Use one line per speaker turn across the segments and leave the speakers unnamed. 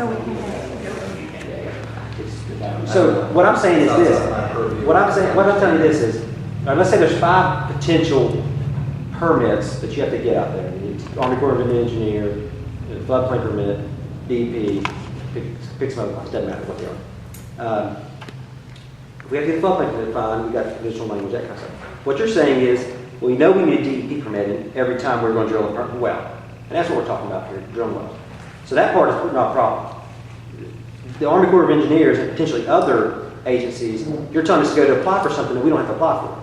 so we can have it.
So what I'm saying is this. What I'm telling you this is, let's say there's 5 potential permits that you have to get out there. Army Corps of Engineers, floodplain permit, DEP, pick some other ones, doesn't matter what they are. If we have to get a floodplain permit, fine, we got conditional language, that kind of stuff. What you're saying is, well, we know we need a DEP permit every time we're going to drill a well. And that's what we're talking about here, drilling wells. So that part is not a problem. The Army Corps of Engineers and potentially other agencies, you're telling us to go to apply for something that we don't have to apply for.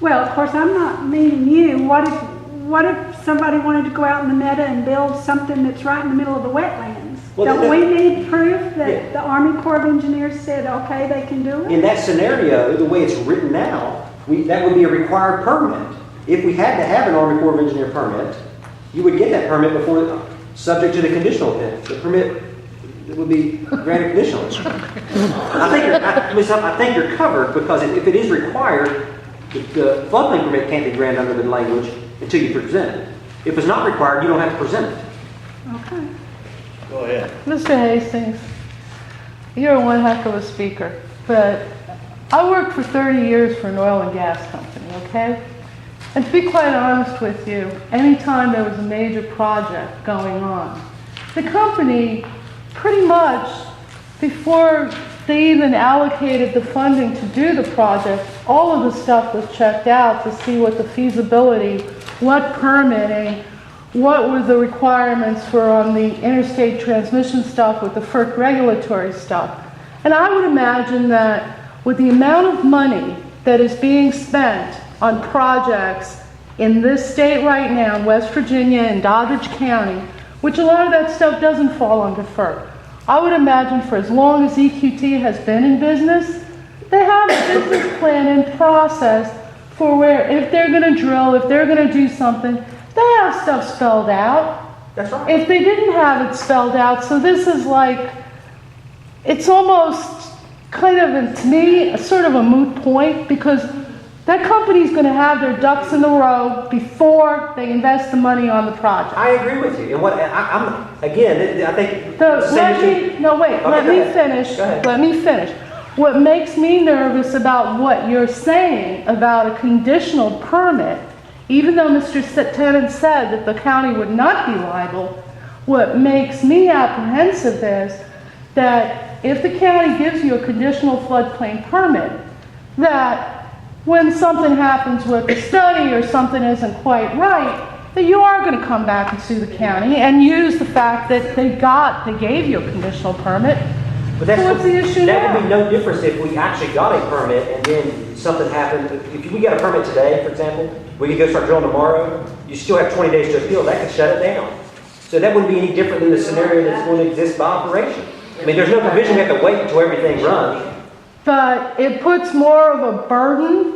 Well, of course, I'm not meaning you. What if somebody wanted to go out in the meadow and build something that's right in the middle of the wetlands?
Well,
Don't we need proof that the Army Corps of Engineers said, okay, they can do it?
In that scenario, the way it's written now, that would be a required permit. If we had to have an Army Corps of Engineer permit, you would get that permit before, subject to the conditional permit. The permit would be granted conditionally. I think you're covered, because if it is required, the floodplain permit can't be granted under the language until you present it. If it's not required, you don't have to present it.
Okay.
Go ahead.
Mr. Hastings, you're one heck of a speaker, but I worked for 30 years for an oil and gas company, okay? And to be quite honest with you, anytime there was a major project going on, the company pretty much, before they even allocated the funding to do the project, all of the stuff was checked out to see what the feasibility, what permitting, what were the requirements for on the interstate transmission stuff with the FERC regulatory stuff. And I would imagine that with the amount of money that is being spent on projects in this state right now, in West Virginia and Doddridge County, which a lot of that stuff doesn't fall under FERC. I would imagine for as long as EQT has been in business, they have a business plan in process for where if they're going to drill, if they're going to do something, they have stuff spelled out.
That's right.
If they didn't have it spelled out, so this is like, it's almost kind of, to me, a sort of a moot point, because that company's going to have their ducks in a row before they invest the money on the project.
I agree with you. And what I think.
Let me finish. Let me finish. What makes me nervous about what you're saying about a conditional permit, even though Mr. Tennant said that the county would not be liable, what makes me apprehensive is that if the county gives you a conditional floodplain permit, that when something happens with the study or something isn't quite right, that you are going to come back and sue the county and use the fact that they gave you a conditional permit.
But that's
what's the issue
that
now?
would be no difference if we actually got a permit and then something happened. If we got a permit today, for example, we could go start drilling tomorrow, you still have 20 days to appeal. That could shut it down. So that wouldn't be any different than the scenario that's going to exist by operation. I mean, there's no provision we have to wait until everything runs.
But it puts more of a burden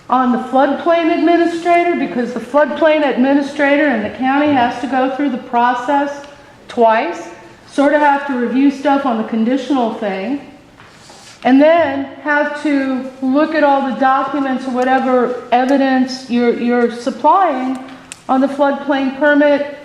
on the floodplain administrator, because the floodplain administrator and the county has to go through the process twice, sort of have to review stuff on the conditional thing, and then have to look at all the documents or whatever evidence you're supplying on the floodplain permit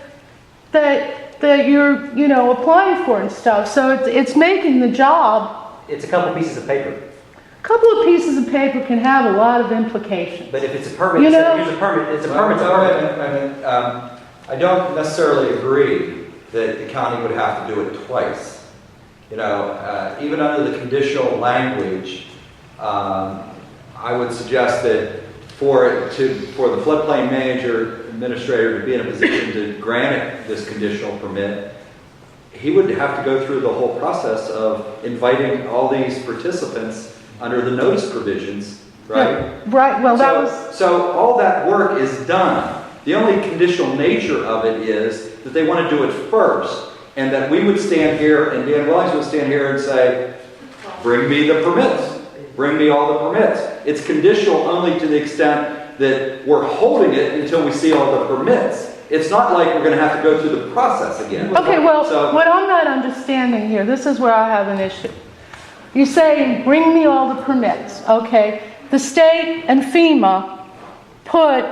that you're applying for and stuff. So it's making the job.
It's a couple pieces of paper.
A couple of pieces of paper can have a lot of implications.
But if it's a permit, here's a permit. It's a permit.
I don't necessarily agree that the county would have to do it twice. Even under the conditional language, I would suggest that for the floodplain administrator to be in a position to grant this conditional permit, he would have to go through the whole process of inviting all these participants under the notice provisions, right?
Yeah, right. Well,
so all that work is done. The only conditional nature of it is that they want to do it first, and that we would stand here, and Dan Wellings would stand here and say, bring me the permits. Bring me all the permits. It's conditional only to the extent that we're holding it until we see all the permits. It's not like we're going to have to go through the process again.
Okay, well, what I'm not understanding here, this is where I have an issue. You're saying, bring me all the permits, okay? The state and FEMA put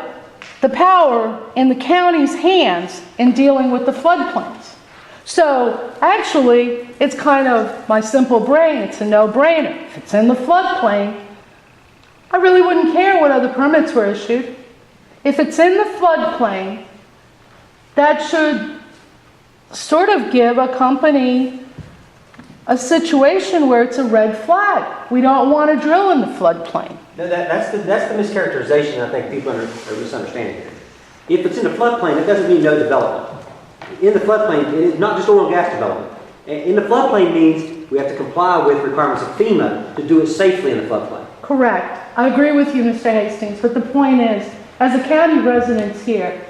the power in the county's hands in dealing with the floodplains. So actually, it's kind of my simple brain, it's a no-brainer. If it's in the floodplain, I really wouldn't care what other permits were issued. If it's in the floodplain, that should sort of give a company a situation where it's a red flag. We don't want to drill in the floodplain.
No, that's the mischaracterization I think people are misunderstanding here. If it's in the floodplain, it doesn't mean no development. In the floodplain, it is not just oil and gas development. In the floodplain means we have to comply with requirements of FEMA to do it safely in the floodplain.
Correct. I agree with you, Mr. Hastings, but the point is, as a county resident here,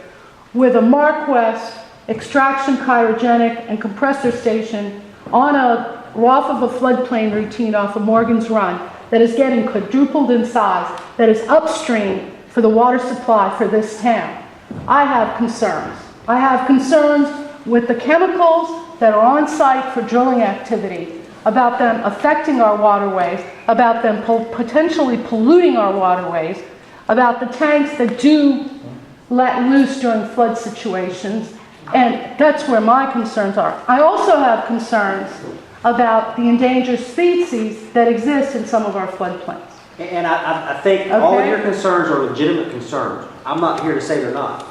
with a MarkWest extraction, cryogenic, and compressor station off of a floodplain routine off of Morgan's Run that is getting quadrupled in size, that is upstream for the water supply for this town, I have concerns. I have concerns with the chemicals that are on site for drilling activity, about them affecting our waterways, about them potentially polluting our waterways, about the tanks that do let loose during flood situations, and that's where my concerns are. I also have concerns about the endangered species that exist in some of our floodplains.
And I think all of your concerns are legitimate concerns. I'm not here to say they're not.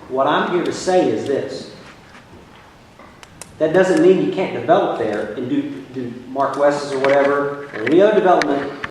What I'm here to say is this. That doesn't mean you can't develop there and do MarkWest's or whatever, or any other development